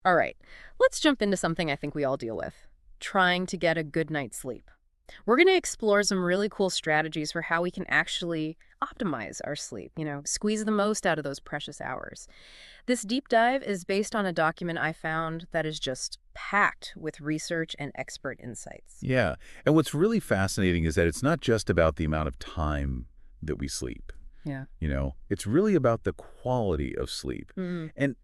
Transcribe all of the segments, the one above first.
All right, let's jump into something I think we all deal with, trying to get a good night's sleep. We're going to explore some really cool strategies for how we can actually optimize our sleep, squeeze the most out of those precious hours. This deep dive is based on a document I found that is just packed with research and expert insights. Yeah. And what's really fascinating is that it's not just about the amount of time that we sleep. Yeah. It's really about the quality of sleep. Mm, And,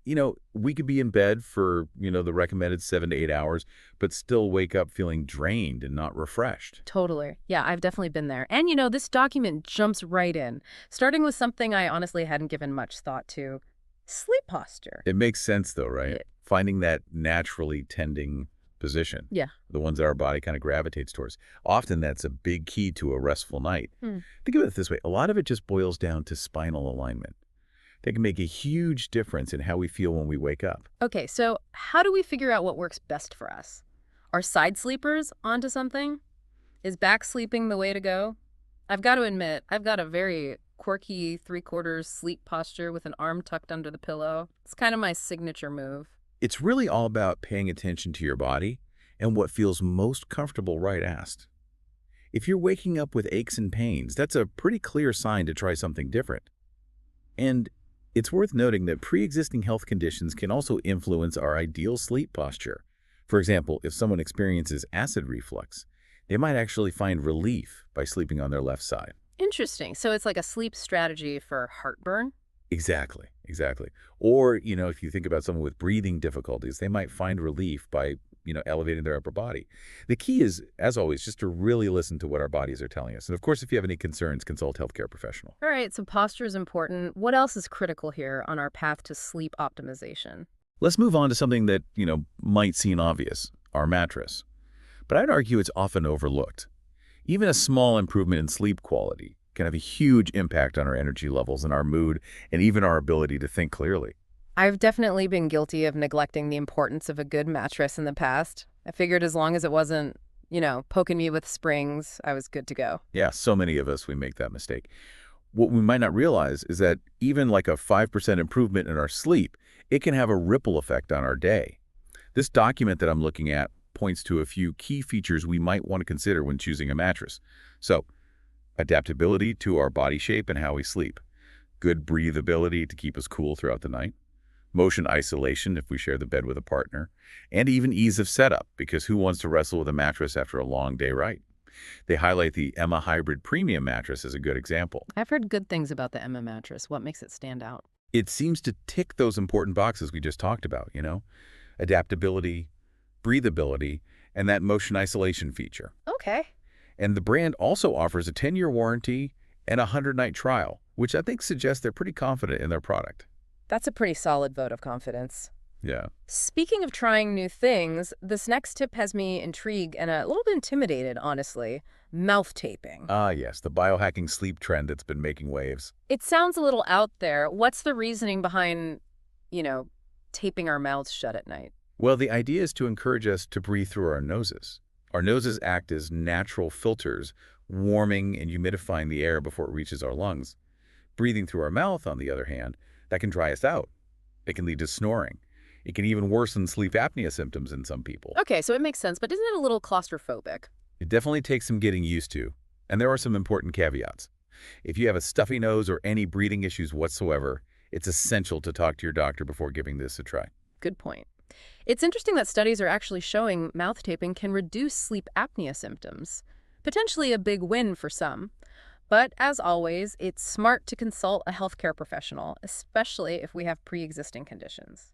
we could be in bed for, the recommended 7 to 8 hours, but still wake up feeling drained and not refreshed. totally. Yeah, I've definitely been there. And, this document jumps right in, starting with something I honestly hadn't given much thought to: sleep posture. It makes sense, though, right? Yeah. Finding that naturally tending position, Yeah. the ones that our body kind of gravitates towards. Often that's a big key to a restful night. Hmm. Think of it this way. A lot of it just boils down to spinal alignment. That can make a huge difference in how we feel when we wake up. Okay, so how do we figure out what works best for us? Are side sleepers onto something? Is back sleeping the way to go? I've got to admit, I've got a very quirky three-quarters sleep posture with an arm tucked under the pillow. It's kind of my signature move. It's really all about paying attention to your body and what feels most comfortable right asked. If you're waking up with aches and pains, that's a pretty clear sign to try something different. And it's worth noting that pre-existing health conditions can also influence our ideal sleep posture. For example, if someone experiences acid reflux, they might actually find relief by sleeping on their left side. Interesting. So it's like a sleep strategy for heartburn? Exactly, exactly. Or, if you think about someone with breathing difficulties, they might find relief by, elevating their upper body. The key is, as always, just to really listen to what our bodies are telling us. And of course, if you have any concerns, consult a healthcare professional. All right, so posture is important. What else is critical here on our path to sleep optimization? Let's move on to something that, might seem obvious, our mattress. But I'd argue it's often overlooked. Even a small improvement in sleep quality can have a huge impact on our energy levels and our mood and even our ability to think clearly. I've definitely been guilty of neglecting the importance of a good mattress in the past. I figured as long as it wasn't, poking me with springs, I was good to go. Yeah, so many of us, we make that mistake. What we might not realize is that even like a 5% improvement in our sleep, it can have a ripple effect on our day. This document that I'm looking at points to a few key features we might want to consider when choosing a mattress. So, adaptability to our body shape and how we sleep, good breathability to keep us cool throughout the night, motion isolation if we share the bed with a partner, and even ease of setup, because who wants to wrestle with a mattress after a long day, right? They highlight the Emma Hybrid Premium mattress as a good example. I've heard good things about the Emma mattress. What makes it stand out? It seems to tick those important boxes we just talked about, adaptability, breathability, and that motion isolation feature. Okay. And the brand also offers a 10-year warranty and a 100-night trial, which I think suggests they're pretty confident in their product. That's a pretty solid vote of confidence. Yeah. Speaking of trying new things, this next tip has me intrigued and a little bit intimidated, honestly. Mouth taping. Ah, yes, the biohacking sleep trend that's been making waves. It sounds a little out there. What's the reasoning behind, you know, taping our mouths shut at night? Well, the idea is to encourage us to breathe through our noses. Our noses act as natural filters, warming and humidifying the air before it reaches our lungs. Breathing through our mouth, on the other hand, that can dry us out. It can lead to snoring. It can even worsen sleep apnea symptoms in some people. Okay, so it makes sense, but isn't it a little claustrophobic? It definitely takes some getting used to, and there are some important caveats. If you have a stuffy nose or any breathing issues whatsoever, it's essential to talk to your doctor before giving this a try. Good point. It's interesting that studies are actually showing mouth taping can reduce sleep apnea symptoms. Potentially a big win for some. But as always, it's smart to consult a healthcare professional, especially if we have pre-existing conditions.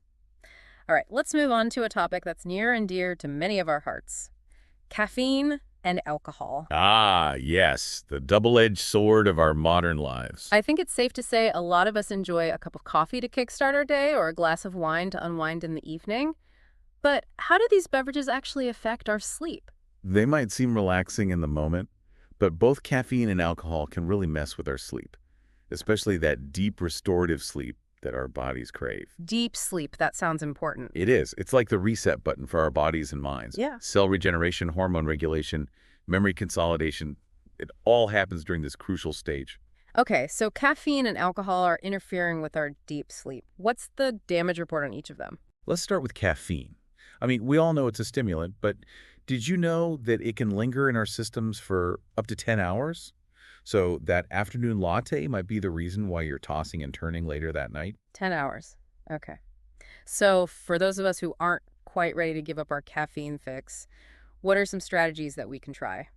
All right, let's move on to a topic that's near and dear to many of our hearts: caffeine and alcohol. Ah, yes, the double-edged sword of our modern lives. I think it's safe to say a lot of us enjoy a cup of coffee to kickstart our day or a glass of wine to unwind in the evening. But how do these beverages actually affect our sleep? They might seem relaxing in the moment, but both caffeine and alcohol can really mess with our sleep, especially that deep restorative sleep that our bodies crave. Deep sleep, that sounds important. It is. It's like the reset button for our bodies and minds. Yeah. Cell regeneration, hormone regulation, memory consolidation, it all happens during this crucial stage. Okay, so caffeine and alcohol are interfering with our deep sleep. What's the damage report on each of them? Let's start with caffeine. I mean, we all know it's a stimulant, but did you know that it can linger in our systems for up to 10 hours? So that afternoon latte might be the reason why you're tossing and turning later that night. 10 hours. Okay. So for those of us who aren't quite ready to give up our caffeine fix, what are some strategies that we can try?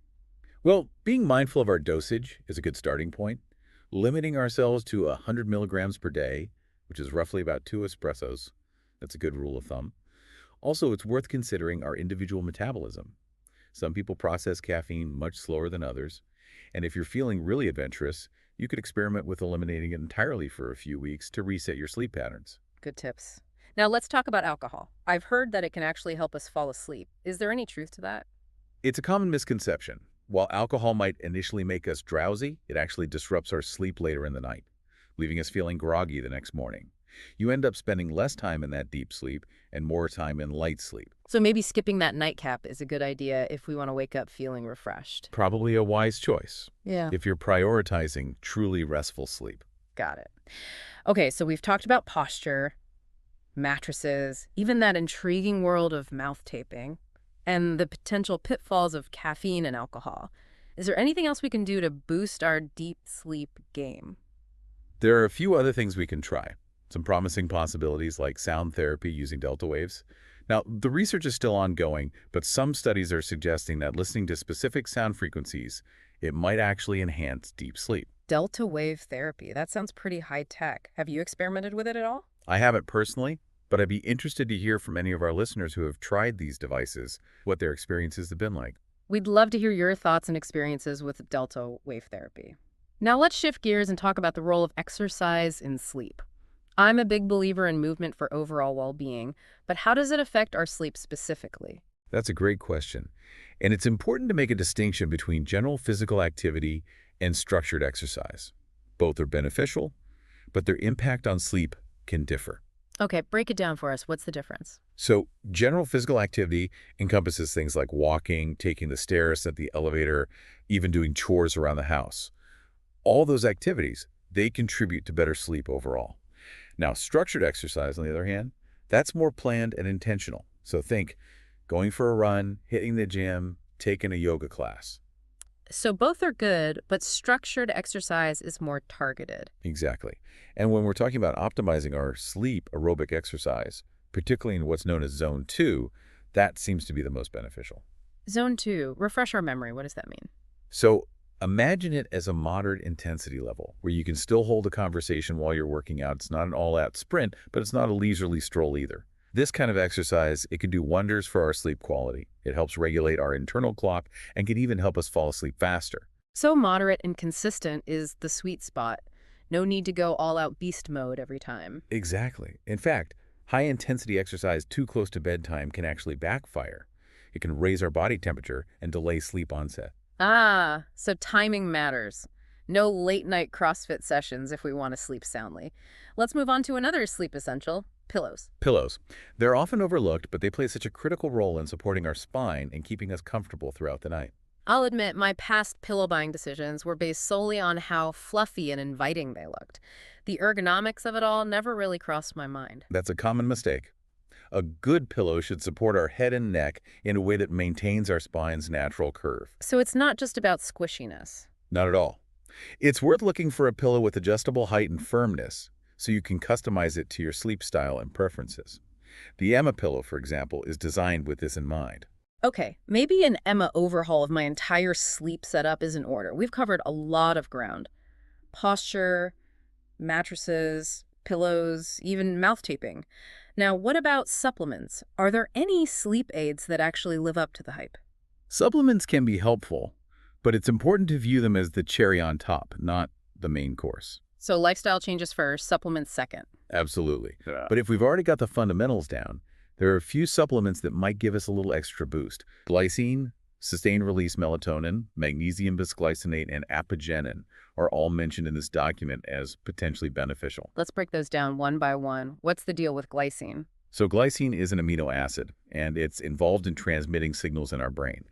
Well, being mindful of our dosage is a good starting point. Limiting ourselves to 100 milligrams per day, which is roughly about 2 espressos. That's a good rule of thumb. Also, it's worth considering our individual metabolism. Some people process caffeine much slower than others, and if you're feeling really adventurous, you could experiment with eliminating it entirely for a few weeks to reset your sleep patterns. Good tips. Now let's talk about alcohol. I've heard that it can actually help us fall asleep. Is there any truth to that? It's a common misconception. While alcohol might initially make us drowsy, it actually disrupts our sleep later in the night, leaving us feeling groggy the next morning. You end up spending less time in that deep sleep and more time in light sleep. So maybe skipping that nightcap is a good idea if we want to wake up feeling refreshed. Probably a wise choice Yeah. if you're prioritizing truly restful sleep. Got it. Okay, so we've talked about posture, mattresses, even that intriguing world of mouth taping, and the potential pitfalls of caffeine and alcohol. Is there anything else we can do to boost our deep sleep game? There are a few other things we can try. Some promising possibilities like sound therapy using delta waves. Now, the research is still ongoing, but some studies are suggesting that listening to specific sound frequencies, it might actually enhance deep sleep. Delta wave therapy. That sounds pretty high tech. Have you experimented with it at all? I haven't personally, but I'd be interested to hear from any of our listeners who have tried these devices, what their experiences have been like. We'd love to hear your thoughts and experiences with delta wave therapy. Now let's shift gears and talk about the role of exercise in sleep. I'm a big believer in movement for overall well-being, but how does it affect our sleep specifically? That's a great question. And it's important to make a distinction between general physical activity and structured exercise. Both are beneficial, but their impact on sleep can differ. Okay, break it down for us. What's the difference? So, general physical activity encompasses things like walking, taking the stairs at the elevator, even doing chores around the house. All those activities, they contribute to better sleep overall. Now, structured exercise, on the other hand, that's more planned and intentional. So think going for a run, hitting the gym, taking a yoga class. So both are good, but structured exercise is more targeted. Exactly. And when we're talking about optimizing our sleep aerobic exercise, particularly in what's known as zone 2, that seems to be the most beneficial. Zone 2, refresh our memory. What does that mean? So imagine it as a moderate intensity level where you can still hold a conversation while you're working out. It's not an all-out sprint, but it's not a leisurely stroll either. This kind of exercise, it can do wonders for our sleep quality. It helps regulate our internal clock and can even help us fall asleep faster. So moderate and consistent is the sweet spot. No need to go all-out beast mode every time. Exactly. In fact, high-intensity exercise too close to bedtime can actually backfire. It can raise our body temperature and delay sleep onset. Ah, so timing matters. No late-night CrossFit sessions if we want to sleep soundly. Let's move on to another sleep essential, pillows. Pillows. They're often overlooked, but they play such a critical role in supporting our spine and keeping us comfortable throughout the night. I'll admit my past pillow buying decisions were based solely on how fluffy and inviting they looked. The ergonomics of it all never really crossed my mind. That's a common mistake. A good pillow should support our head and neck in a way that maintains our spine's natural curve. So it's not just about squishiness. Not at all. It's worth looking for a pillow with adjustable height and firmness, so you can customize it to your sleep style and preferences. The Emma pillow, for example, is designed with this in mind. Okay, maybe an Emma overhaul of my entire sleep setup is in order. We've covered a lot of ground. Posture, mattresses, pillows, even mouth taping. Now, what about supplements? Are there any sleep aids that actually live up to the hype? Supplements can be helpful, but it's important to view them as the cherry on top, not the main course. So lifestyle changes first, supplements second. Absolutely. Yeah. But if we've already got the fundamentals down, there are a few supplements that might give us a little extra boost. Glycine, sustained-release melatonin, magnesium bisglycinate, and apigenin are all mentioned in this document as potentially beneficial. Let's break those down one by one. What's the deal with glycine? So glycine is an amino acid, and it's involved in transmitting signals in our brain.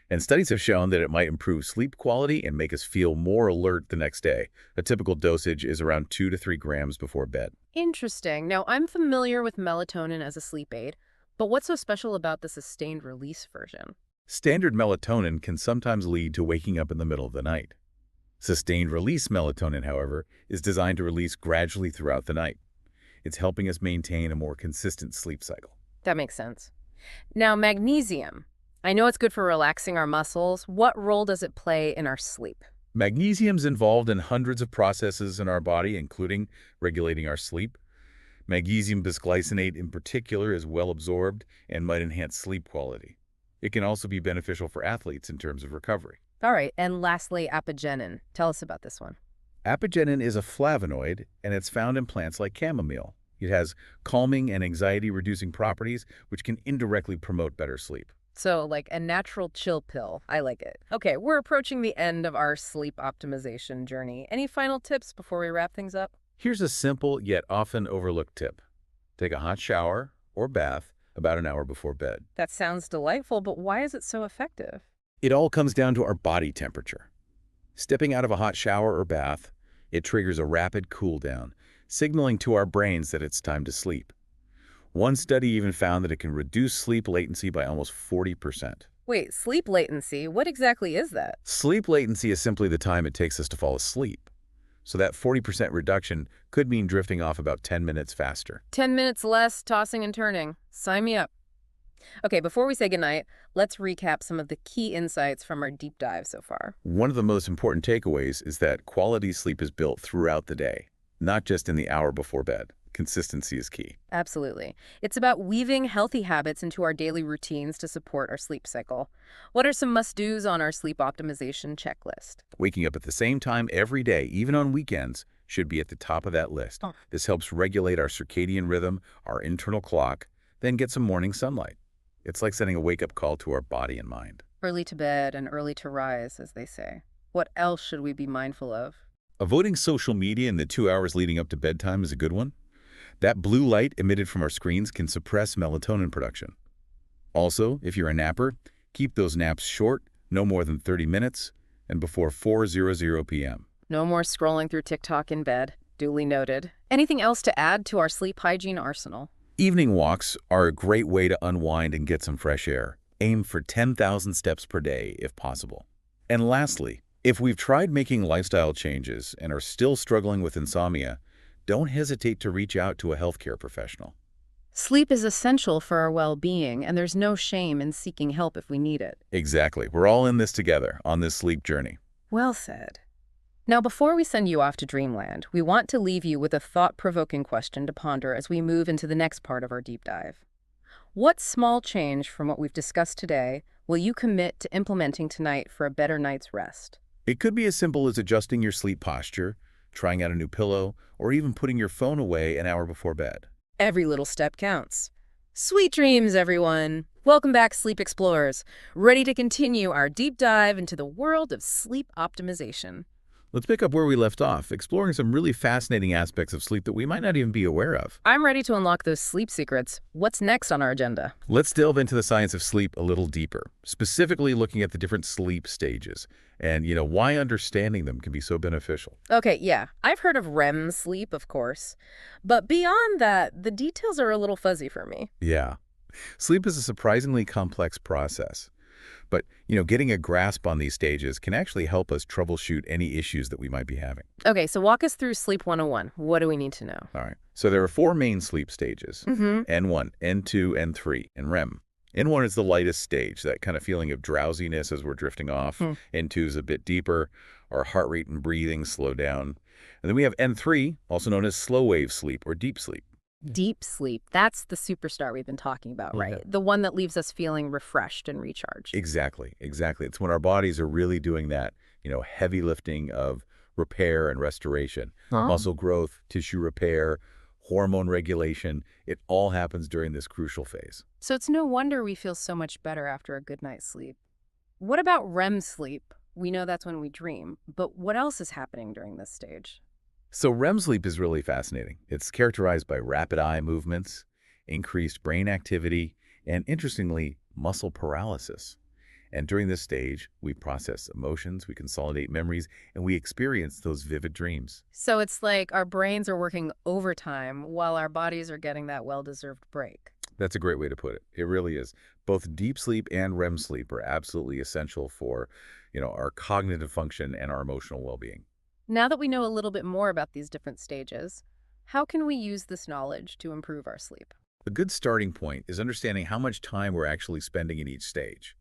And studies have shown that it might improve sleep quality and make us feel more alert the next day. A typical dosage is around 2 to 3 grams before bed. Interesting. Now, I'm familiar with melatonin as a sleep aid, but what's so special about the sustained release version? Standard melatonin can sometimes lead to waking up in the middle of the night. Sustained release melatonin, however, is designed to release gradually throughout the night. It's helping us maintain a more consistent sleep cycle. That makes sense. Now, magnesium. I know it's good for relaxing our muscles. What role does it play in our sleep? Magnesium's involved in hundreds of processes in our body, including regulating our sleep. Magnesium bisglycinate in particular is well absorbed and might enhance sleep quality. It can also be beneficial for athletes in terms of recovery. All right, and lastly, apigenin. Tell us about this one. Apigenin is a flavonoid, and it's found in plants like chamomile. It has calming and anxiety-reducing properties, which can indirectly promote better sleep. So, like a natural chill pill. I like it. Okay, we're approaching the end of our sleep optimization journey. Any final tips before we wrap things up? Here's a simple yet often overlooked tip. Take a hot shower or bath about an hour before bed. That sounds delightful, but why is it so effective? It all comes down to our body temperature. Stepping out of a hot shower or bath, it triggers a rapid cool down, signaling to our brains that it's time to sleep. One study even found that it can reduce sleep latency by almost 40%. Wait, sleep latency? What exactly is that? Sleep latency is simply the time it takes us to fall asleep. So that 40% reduction could mean drifting off about 10 minutes faster. 10 minutes less tossing and turning. Sign me up. Okay, before we say goodnight, let's recap some of the key insights from our deep dive so far. One of the most important takeaways is that quality sleep is built throughout the day, not just in the hour before bed. Consistency is key. Absolutely. It's about weaving healthy habits into our daily routines to support our sleep cycle. What are some must-dos on our sleep optimization checklist? Waking up at the same time every day, even on weekends, should be at the top of that list. Oh. This helps regulate our circadian rhythm, our internal clock, then get some morning sunlight. It's like sending a wake-up call to our body and mind. Early to bed and early to rise, as they say. What else should we be mindful of? Avoiding social media in the 2 hours leading up to bedtime is a good one. That blue light emitted from our screens can suppress melatonin production. Also, if you're a napper, keep those naps short, no more than 30 minutes, and before 4:00 p.m. No more scrolling through TikTok in bed. Duly noted. Anything else to add to our sleep hygiene arsenal? Evening walks are a great way to unwind and get some fresh air. Aim for 10,000 steps per day if possible. And lastly, if we've tried making lifestyle changes and are still struggling with insomnia, don't hesitate to reach out to a healthcare professional. Sleep is essential for our well-being, and there's no shame in seeking help if we need it. Exactly. We're all in this together on this sleep journey. Well said. Now, before we send you off to dreamland, we want to leave you with a thought-provoking question to ponder as we move into the next part of our deep dive. What small change from what we've discussed today will you commit to implementing tonight for a better night's rest? It could be as simple as adjusting your sleep posture, trying out a new pillow, or even putting your phone away an hour before bed. Every little step counts. Sweet dreams, everyone! Welcome back, Sleep Explorers, ready to continue our deep dive into the world of sleep optimization. Let's pick up where we left off, exploring some really fascinating aspects of sleep that we might not even be aware of. I'm ready to unlock those sleep secrets. What's next on our agenda? Let's delve into the science of sleep a little deeper, specifically looking at the different sleep stages and, why understanding them can be so beneficial. Okay, yeah, I've heard of REM sleep, of course. But beyond that, the details are a little fuzzy for me. Yeah. Sleep is a surprisingly complex process. But, getting a grasp on these stages can actually help us troubleshoot any issues that we might be having. Okay, so walk us through Sleep 101. What do we need to know? All right. So there are 4 main sleep stages, Mm-hmm. N1, N2, N3, and REM. N1 is the lightest stage, that kind of feeling of drowsiness as we're drifting off. N2 is a bit deeper. Our heart rate and breathing slow down. And then we have N3, also known as slow wave sleep or deep sleep. Deep sleep. That's the superstar we've been talking about, right? Yeah. The one that leaves us feeling refreshed and recharged. Exactly. It's when our bodies are really doing that, heavy lifting of repair and restoration, muscle growth, tissue repair, hormone regulation. It all happens during this crucial phase. So it's no wonder we feel so much better after a good night's sleep. What about REM sleep? We know that's when we dream, but what else is happening during this stage? So REM sleep is really fascinating. It's characterized by rapid eye movements, increased brain activity, and interestingly, muscle paralysis. And during this stage, we process emotions, we consolidate memories, and we experience those vivid dreams. So it's like our brains are working overtime while our bodies are getting that well-deserved break. That's a great way to put it. It really is. Both deep sleep and REM sleep are absolutely essential for, our cognitive function and our emotional well-being. Now that we know a little bit more about these different stages, how can we use this knowledge to improve our sleep? A good starting point is understanding how much time we're actually spending in each stage.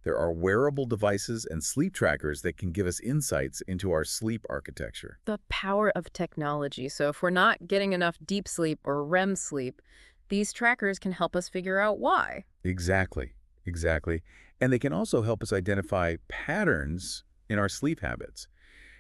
There are wearable devices and sleep trackers that can give us insights into our sleep architecture. The power of technology. So if we're not getting enough deep sleep or REM sleep, these trackers can help us figure out why. Exactly, exactly. And they can also help us identify patterns in our sleep habits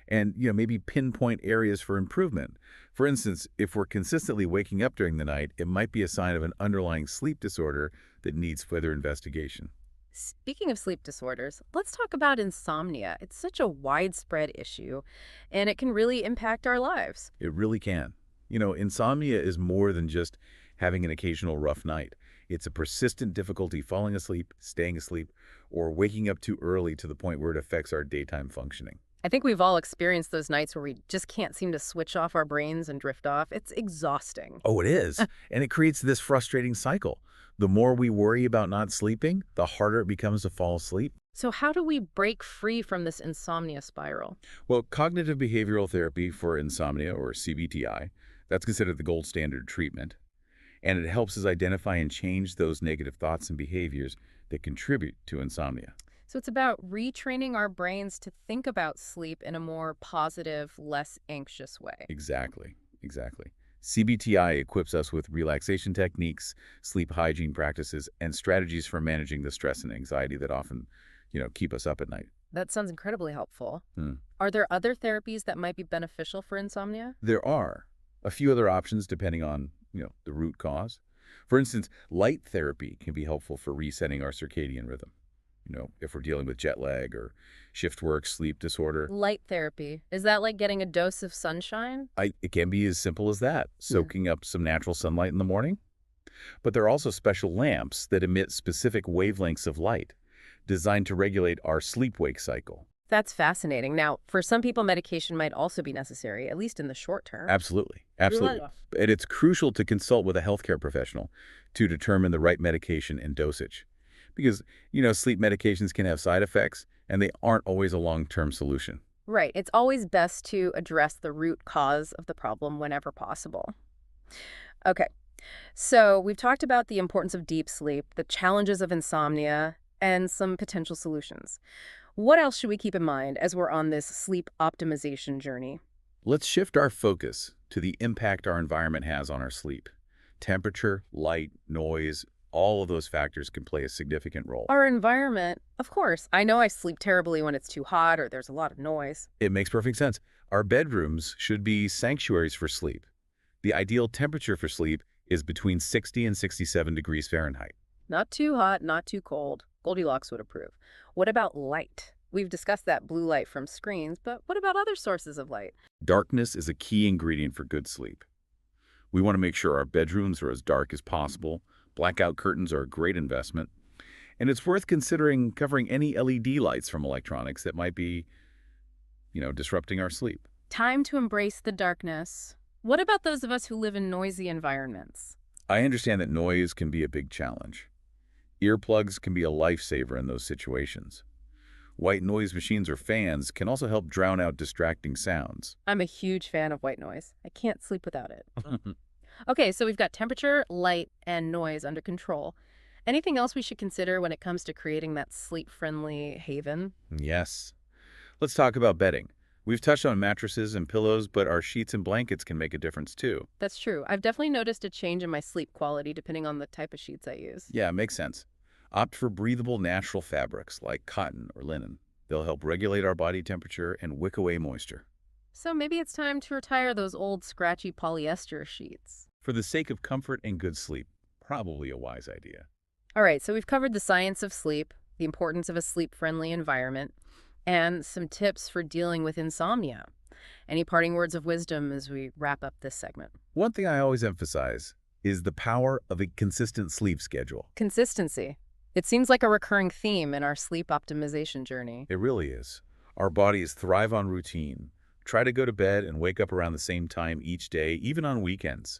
and, maybe pinpoint areas for improvement. For instance, if we're consistently waking up during the night, it might be a sign of an underlying sleep disorder that needs further investigation. Speaking of sleep disorders, let's talk about insomnia. It's such a widespread issue, and it can really impact our lives. It really can. Insomnia is more than just having an occasional rough night. It's a persistent difficulty falling asleep, staying asleep, or waking up too early to the point where it affects our daytime functioning. I think we've all experienced those nights where we just can't seem to switch off our brains and drift off. It's exhausting. Oh, it is. And it creates this frustrating cycle. The more we worry about not sleeping, the harder it becomes to fall asleep. So how do we break free from this insomnia spiral? Well, cognitive behavioral therapy for insomnia, or CBTI, that's considered the gold standard treatment. And it helps us identify and change those negative thoughts and behaviors that contribute to insomnia. So it's about retraining our brains to think about sleep in a more positive, less anxious way. Exactly, exactly. CBTI equips us with relaxation techniques, sleep hygiene practices, and strategies for managing the stress and anxiety that often, keep us up at night. That sounds incredibly helpful. Hmm. Are there other therapies that might be beneficial for insomnia? There are a few other options depending on, the root cause. For instance, light therapy can be helpful for resetting our circadian rhythm. If we're dealing with jet lag or shift work sleep disorder. Light therapy. Is that like getting a dose of sunshine? It can be as simple as that, Yeah. soaking up some natural sunlight in the morning. But there are also special lamps that emit specific wavelengths of light designed to regulate our sleep-wake cycle. That's fascinating. Now, for some people, medication might also be necessary, at least in the short term. Absolutely, absolutely. And it's crucial to consult with a healthcare professional to determine the right medication and dosage. Because, sleep medications can have side effects, and they aren't always a long-term solution. Right. It's always best to address the root cause of the problem whenever possible. Okay. So we've talked about the importance of deep sleep, the challenges of insomnia, and some potential solutions. What else should we keep in mind as we're on this sleep optimization journey? Let's shift our focus to the impact our environment has on our sleep. Temperature, light, noise, all of those factors can play a significant role. Our environment, of course. I know I sleep terribly when it's too hot or there's a lot of noise. It makes perfect sense. Our bedrooms should be sanctuaries for sleep. The ideal temperature for sleep is between 60 and 67 degrees Fahrenheit. Not too hot, not too cold. Goldilocks would approve. What about light? We've discussed that blue light from screens, but what about other sources of light? Darkness is a key ingredient for good sleep. We want to make sure our bedrooms are as dark as possible. Blackout curtains are a great investment. And it's worth considering covering any LED lights from electronics that might be, disrupting our sleep. Time to embrace the darkness. What about those of us who live in noisy environments? I understand that noise can be a big challenge. Earplugs can be a lifesaver in those situations. White noise machines or fans can also help drown out distracting sounds. I'm a huge fan of white noise. I can't sleep without it. Okay, so we've got temperature, light, and noise under control. Anything else we should consider when it comes to creating that sleep-friendly haven? Yes. Let's talk about bedding. We've touched on mattresses and pillows, but our sheets and blankets can make a difference too. That's true. I've definitely noticed a change in my sleep quality depending on the type of sheets I use. Yeah, makes sense. Opt for breathable natural fabrics like cotton or linen. They'll help regulate our body temperature and wick away moisture. So maybe it's time to retire those old scratchy polyester sheets. For the sake of comfort and good sleep, probably a wise idea. All right, so we've covered the science of sleep, the importance of a sleep-friendly environment, and some tips for dealing with insomnia. Any parting words of wisdom as we wrap up this segment? One thing I always emphasize is the power of a consistent sleep schedule. Consistency. It seems like a recurring theme in our sleep optimization journey. It really is. Our bodies thrive on routine. Try to go to bed and wake up around the same time each day, even on weekends.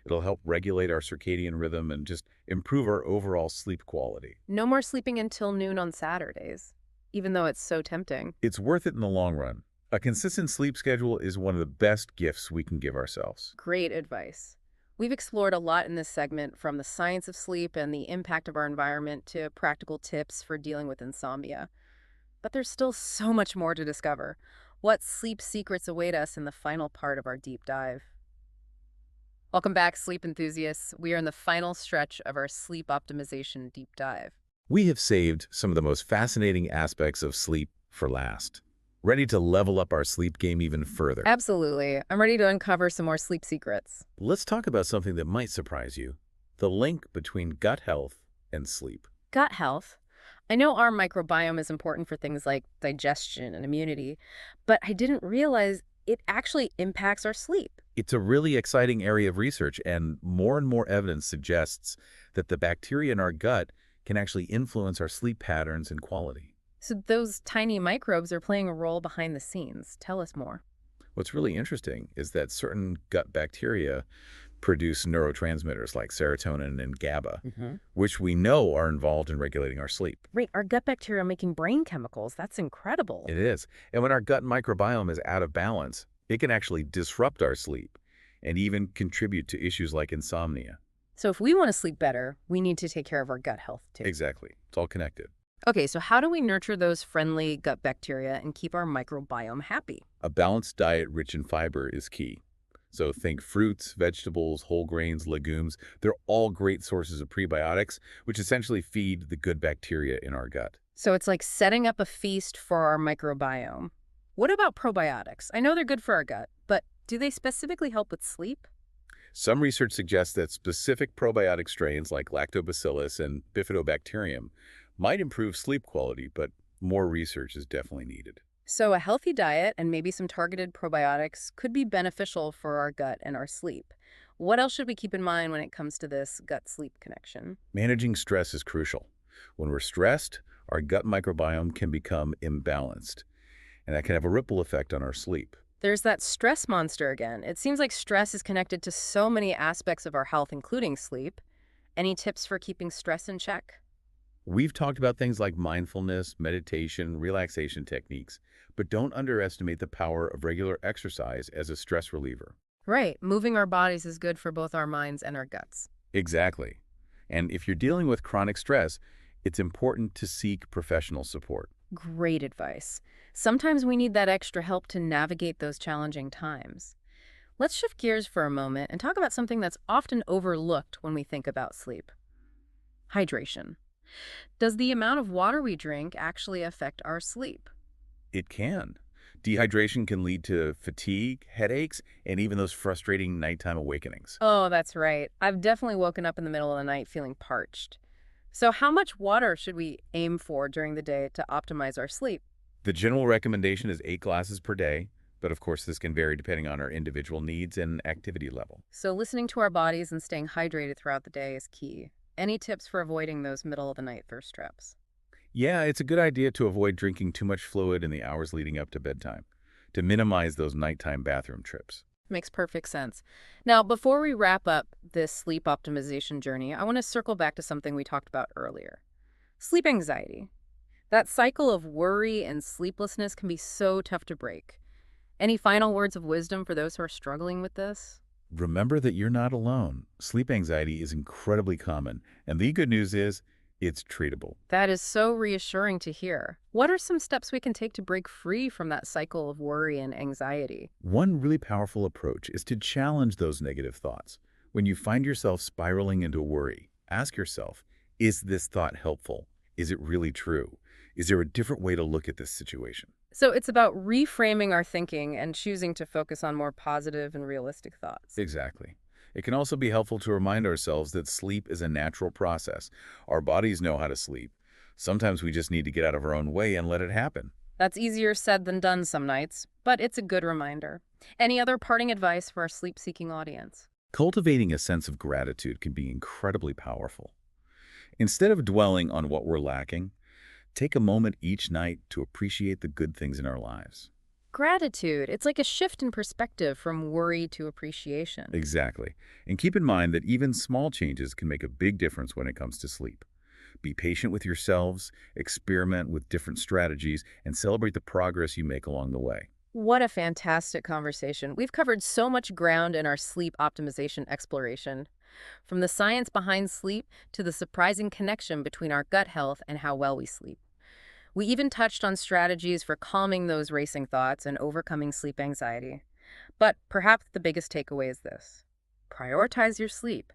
It'll help regulate our circadian rhythm and just improve our overall sleep quality. No more sleeping until noon on Saturdays, even though it's so tempting. It's worth it in the long run. A consistent sleep schedule is one of the best gifts we can give ourselves. Great advice. We've explored a lot in this segment, from the science of sleep and the impact of our environment to practical tips for dealing with insomnia. But there's still so much more to discover. What sleep secrets await us in the final part of our deep dive? Welcome back, sleep enthusiasts. We are in the final stretch of our sleep optimization deep dive. We have saved some of the most fascinating aspects of sleep for last. Ready to level up our sleep game even further. Absolutely. I'm ready to uncover some more sleep secrets. Let's talk about something that might surprise you: the link between gut health and sleep. Gut health. I know our microbiome is important for things like digestion and immunity, but I didn't realize it actually impacts our sleep. It's a really exciting area of research, and more evidence suggests that the bacteria in our gut can actually influence our sleep patterns and quality. So those tiny microbes are playing a role behind the scenes. Tell us more. What's really interesting is that certain gut bacteria produce neurotransmitters like serotonin and GABA, which we know are involved in regulating our sleep. Right, our gut bacteria are making brain chemicals. That's incredible. It is. And when our gut microbiome is out of balance, it can actually disrupt our sleep and even contribute to issues like insomnia. So if we want to sleep better, we need to take care of our gut health too. Exactly. It's all connected. Okay, so how do we nurture those friendly gut bacteria and keep our microbiome happy? A balanced diet rich in fiber is key. So think fruits, vegetables, whole grains, legumes. They're all great sources of prebiotics, which essentially feed the good bacteria in our gut. So it's like setting up a feast for our microbiome. What about probiotics? I know they're good for our gut, but do they specifically help with sleep? Some research suggests that specific probiotic strains like lactobacillus and bifidobacterium might improve sleep quality, but more research is definitely needed. So a healthy diet and maybe some targeted probiotics could be beneficial for our gut and our sleep. What else should we keep in mind when it comes to this gut-sleep connection? Managing stress is crucial. When we're stressed, our gut microbiome can become imbalanced, and that can have a ripple effect on our sleep. There's that stress monster again. It seems like stress is connected to so many aspects of our health, including sleep. Any tips for keeping stress in check? We've talked about things like mindfulness, meditation, relaxation techniques, but don't underestimate the power of regular exercise as a stress reliever. Right. Moving our bodies is good for both our minds and our guts. Exactly. And if you're dealing with chronic stress, it's important to seek professional support. Great advice. Sometimes we need that extra help to navigate those challenging times. Let's shift gears for a moment and talk about something that's often overlooked when we think about sleep: hydration. Does the amount of water we drink actually affect our sleep? It can. Dehydration can lead to fatigue, headaches, and even those frustrating nighttime awakenings. Oh, that's right. I've definitely woken up in the middle of the night feeling parched. So how much water should we aim for during the day to optimize our sleep? The general recommendation is 8 glasses per day, but of course this can vary depending on our individual needs and activity level. So listening to our bodies and staying hydrated throughout the day is key. Any tips for avoiding those middle of the night thirst traps? Yeah, it's a good idea to avoid drinking too much fluid in the hours leading up to bedtime, to minimize those nighttime bathroom trips. Makes perfect sense. Now, before we wrap up this sleep optimization journey, I want to circle back to something we talked about earlier: sleep anxiety. That cycle of worry and sleeplessness can be so tough to break. Any final words of wisdom for those who are struggling with this? Remember that you're not alone. Sleep anxiety is incredibly common, and the good news is it's treatable. That is so reassuring to hear. What are some steps we can take to break free from that cycle of worry and anxiety? One really powerful approach is to challenge those negative thoughts. When you find yourself spiraling into worry, ask yourself, is this thought helpful? Is it really true? Is there a different way to look at this situation? So it's about reframing our thinking and choosing to focus on more positive and realistic thoughts. Exactly. It can also be helpful to remind ourselves that sleep is a natural process. Our bodies know how to sleep. Sometimes we just need to get out of our own way and let it happen. That's easier said than done some nights, but it's a good reminder. Any other parting advice for our sleep-seeking audience? Cultivating a sense of gratitude can be incredibly powerful. Instead of dwelling on what we're lacking, take a moment each night to appreciate the good things in our lives. Gratitude. It's like a shift in perspective from worry to appreciation. Exactly. And keep in mind that even small changes can make a big difference when it comes to sleep. Be patient with yourselves, experiment with different strategies, and celebrate the progress you make along the way. What a fantastic conversation. We've covered so much ground in our sleep optimization exploration, from the science behind sleep to the surprising connection between our gut health and how well we sleep. We even touched on strategies for calming those racing thoughts and overcoming sleep anxiety. But perhaps the biggest takeaway is this: prioritize your sleep.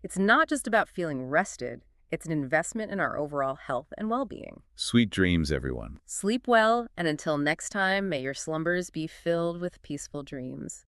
It's not just about feeling rested, it's an investment in our overall health and well being. Sweet dreams, everyone. Sleep well, and until next time, may your slumbers be filled with peaceful dreams.